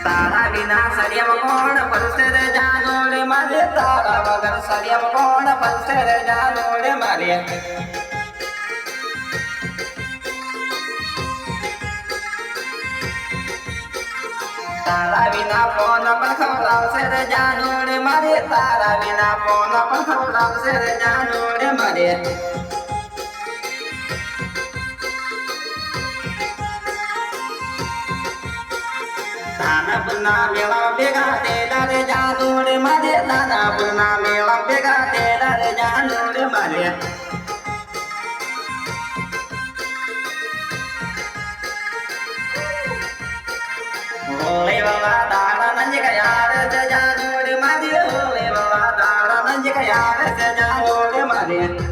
તારા વિના સળિયમ કોણ ફરશે રે જાનોડે મારે તારા વગર સળિયમ કોણ ફરશે રે જાનોડે મારે તારા વિના ફોન પણ ખવડાવશે રે જાનોડે મારે તારા વિના ફોન પણ ખવડાવશે રે જાનોડે મારે નાનાપુરના મેળા ભેગા તેડા રે જાનોડે મારે નાનાપુરના મેળા ભેગા તેડા રે જાનોડે મારે હોલે વાલા દાડા નંજ ગયા રે જાનોડે મારે હોલે વાલા દાડા નંજ ગયા રે જાનોડે મારે